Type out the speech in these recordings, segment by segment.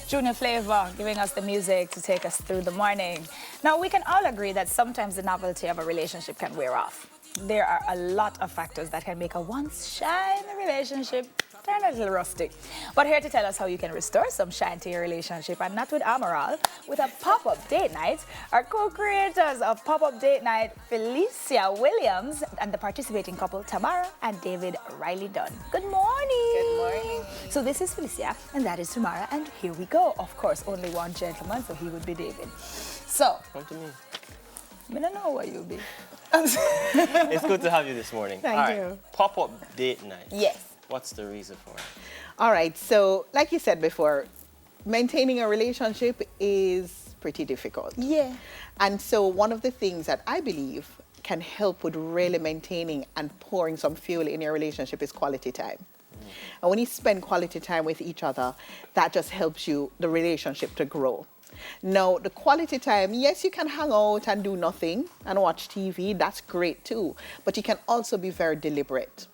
Junior Flavor giving us the music to take us through the morning. Now, we can all agree that sometimes the novelty of a relationship can wear off. There are a lot of factors that can make a once shiny relationship turn a little rusty. But here to tell us how you can restore some shine to your relationship, and not with Amaral, with a pop-up date night, are co-creators of Pop-Up Date Night, Felicia Williams, and the participating couple, Tamara and David Riley Dunn. Good morning. Good morning. So this is Felicia, and that is Tamara, and here we go. Of course, only one gentleman, so he would be David. So, Come to me. I don't know what you'll be. It's good to have you this morning. Thank you. Pop-up date night. Yes. What's the reason for it? All right, so like you said before, maintaining a relationship is pretty difficult. Yeah. And so one of the things that I believe can help with really maintaining and pouring some fuel in your relationship is quality time. And when you spend quality time with each other, that just helps you, the relationship, to grow. Now, the quality time, yes, you can hang out and do nothing and watch TV. That's great too. But you can also be very deliberate.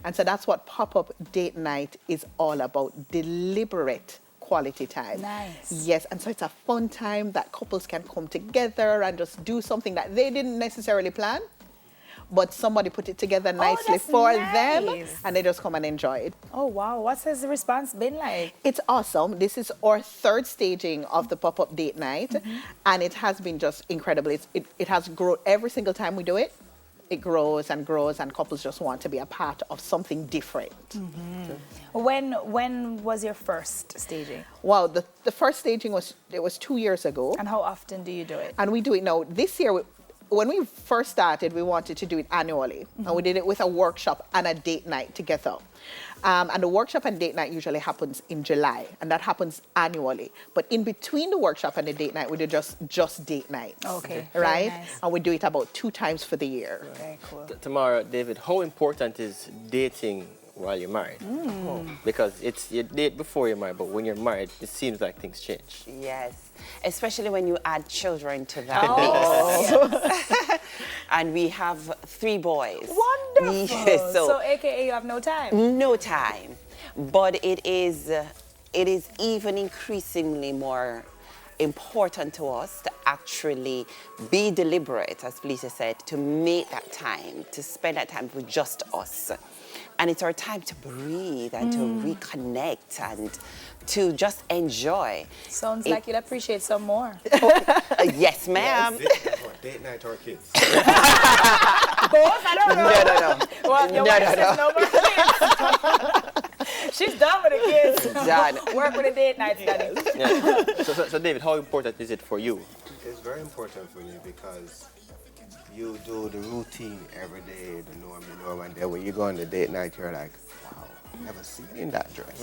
And so that's what Pop-Up Date Night is all about, deliberate quality time. Nice. Yes, and so it's a fun time that couples can come together and just do something that they didn't necessarily plan, but somebody put it together nicely that's for nice. them, and they just come and enjoy it. Oh, wow. What's his response been like? It's awesome. This is our third staging of the Pop-Up Date Night, and it has been just incredible. It has grown every single time we do it. It grows and grows, and couples just want to be a part of something different. When was your first staging? Wow, the first staging was 2 years ago, And how often do you do it? and we do it now. This year, when we first started, we wanted to do it annually, and we did it with a workshop and a date night together. And the workshop and date night usually happens in July, and that happens annually. But in between the workshop and the date night, we do just date nights. Okay, very Right? nice. And we do it about 2 times for the year. Very cool. Tamara, David, how important is dating while you're married? Because it's you date before you're married, but when you're married, it seems like things change. Yes, especially when you add children to that. Oh, And we have 3 boys. wonderful. Yes, So, AKA, you have no time. no time, but it is even increasingly more important to us to actually be deliberate, as Felicia said, to make that time, to spend that time with just us. And it's our time to breathe and to reconnect and to just enjoy. Sounds like you'd appreciate some more. Yes, ma'am. Date night or kids? Both? I don't know. No. Well, your No, wife no, says no more kids. She's done with the kids. Done. Work with the date night study. Yeah. So, David, how important is it for you? It's very important for me because you do the routine every day, the norm, and then when you go on the date night, you're like, wow, never seen that dress.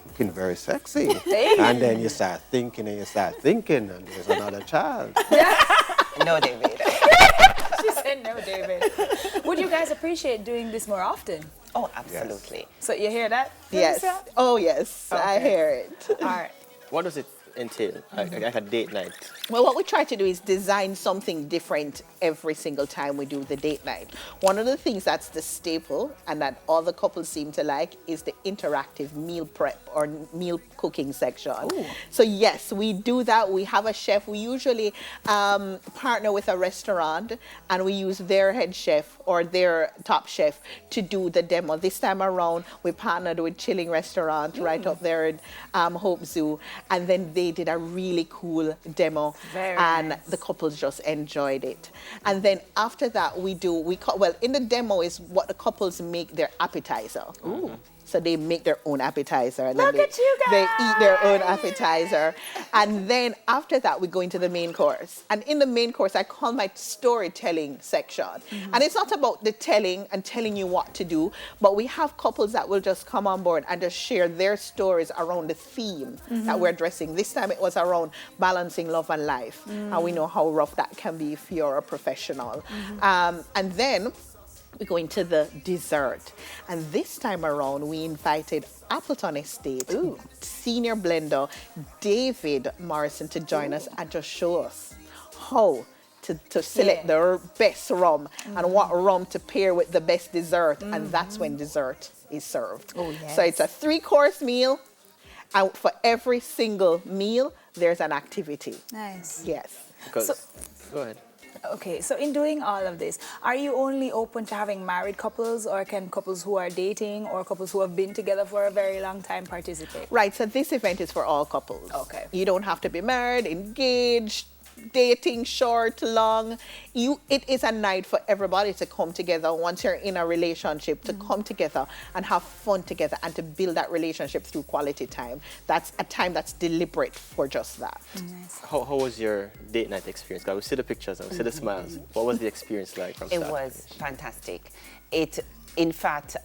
Looking very sexy. And then you start thinking and and there's another child. No, David. She said no, David. Would you guys appreciate doing this more often? Oh, absolutely. So you hear that? Yes. Felicia? Oh, yes. I Okay. hear it. All right. What does it entail? Like a date night? Well, what we try to do is design something different every single time we do the date night. One of the things that's the staple and that all the couples seem to like is the interactive meal prep or meal cooking section. So yes, we do that. We have a chef. We usually partner with a restaurant and we use their head chef or their top chef to do the demo. This time around, we partnered with Chilling Restaurant right up there in Hope Zoo, and then they did a really cool demo. Very and nice. the couples just enjoyed it. And then after that, in the demo is what the couples make their appetizer. So they make their own appetizer. And Look then at you They eat their own guys. appetizer. And then after that, we go into the main course. And in the main course, I call my storytelling section. And it's not about the telling and telling you what to do, but we have couples that will just come on board and just share their stories around the theme that we're addressing. This time it was around balancing love and life. And we know how rough that can be if you're a professional. And then we go into the dessert. And this time around, we invited Appleton Estate senior blender David Morrison to join us and just show us how to select the best rum and what rum to pair with the best dessert. And that's when dessert is served. Oh, yes. So it's a 3-course meal. And for every single meal, there's an activity. Nice. Yes. Because, So- go ahead. Okay, so in doing all of this, are you only open to having married couples, or can couples who are dating or couples who have been together for a very long time participate? Right, so this event is for all couples. Okay. You don't have to be married, engaged, dating, short, long. It is a night for everybody to come together once you're in a relationship, to come together and have fun together and to build that relationship through quality time. That's a time that's deliberate for just that. Nice. How was your date night experience? 'Cause we see the pictures and we see the smiles. What was the experience like from It start to was finish? fantastic. In fact,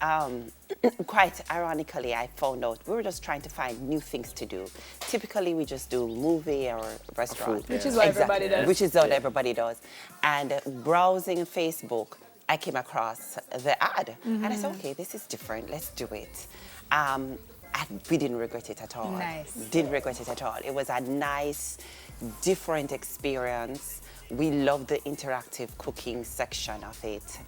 quite ironically, I found out we were just trying to find new things to do. Typically, we just do movie or restaurant. Food, Which is what everybody does. Which is what everybody does. And browsing Facebook, I came across the ad. And I said, okay, this is different. Let's do it. And we didn't regret it at all. Nice. Didn't regret it at all. It was a nice, different experience. We loved the interactive cooking section of it.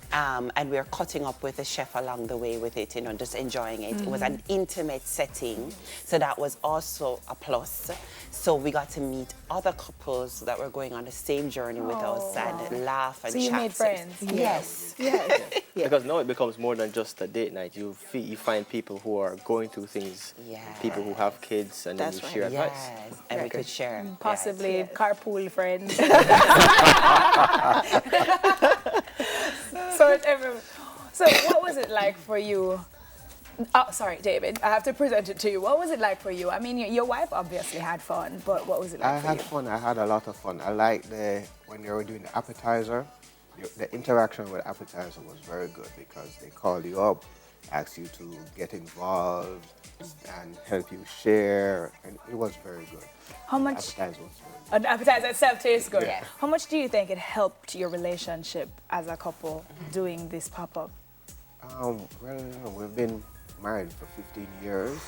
And we're cutting up with the chef along the way with it, just enjoying it. It was an intimate setting, so that was also a plus. So we got to meet other couples that were going on the same journey with us and laugh and So you chat. made friends? Yes. Yes. Because now it becomes more than just a date night. You find people who are going through things, people who have kids, and then That's you right. share advice. Yes, and we could share. Possibly Yes. carpool friends. So what was it like for you? Oh, sorry, David. I have to present it to you. What was it like for you? I mean, your wife obviously had fun, but what was it like I for had you? fun. I had a lot of fun. I liked when they were doing the appetizer. The interaction with appetizer was very good because they call you up, ask you to get involved, and help you share, and it was very good. How much? Appetizer was very good. An appetizer itself tastes good. Yes. How much do you think it helped your relationship as a couple doing this pop-up? Well, we've been married for 15 years,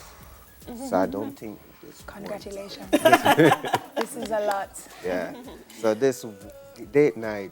so I don't think this. Congratulations. This is a lot. Yeah. So this date night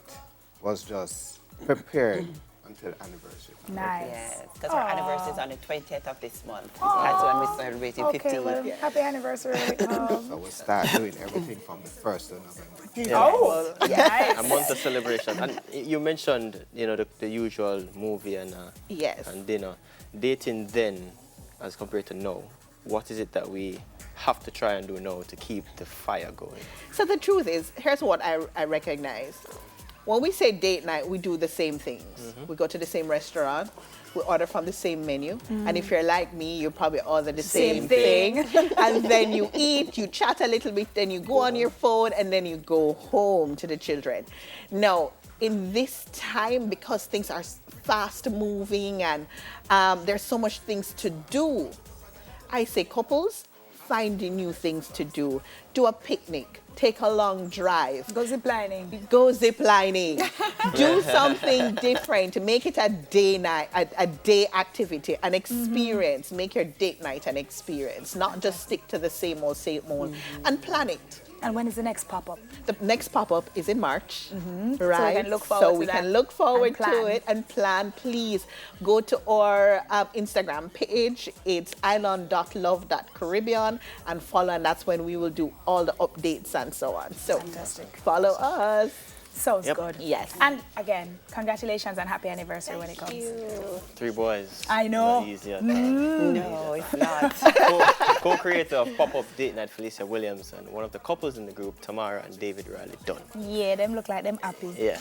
was just prepared until anniversary. Nice. Yes, because our anniversary is on the 20th of this month. That's when we celebrated 15 Okay, well, years. happy anniversary. So we'll start doing everything from the 1st of November. Oh, A nice. month of celebration. And you mentioned, the usual movie and Yes. and dinner. Dating then, as compared to now, what is it that we have to try and do now to keep the fire going? So the truth is, here's what I recognize. When we say date night, we do the same things. We go to the same restaurant, we order from the same menu, and if you're like me, you probably order the Same same thing. thing. And then you eat, you chat a little bit, then you go on your phone, and then you go home to the children. Now, in this time, because things are fast moving and there's so much things to do, I say couples, find new things to do. Do a picnic, take a long drive, Go ziplining. go zip lining, do something different, make it a day night, a day activity, an experience. Make your date night an experience, not just stick to the same old, and plan it. And when is the next pop-up? The next pop-up is in March, right? So we can look forward So to we that can look forward and plan. to it and plan. Please go to our Instagram page. It's island.love.caribbean and follow, and that's when we will do all the updates and so on. So Fantastic. follow us. Sounds Yep. good. Yes. And again, congratulations and happy anniversary when it comes. 3 boys. I know. Not easy at all. No, it's not. Co-creator of Pop-Up Date Night, Felicia Williams, and one of the couples in the group, Tamara and David Riley Dunn. Yeah, them look like them happy. Yeah.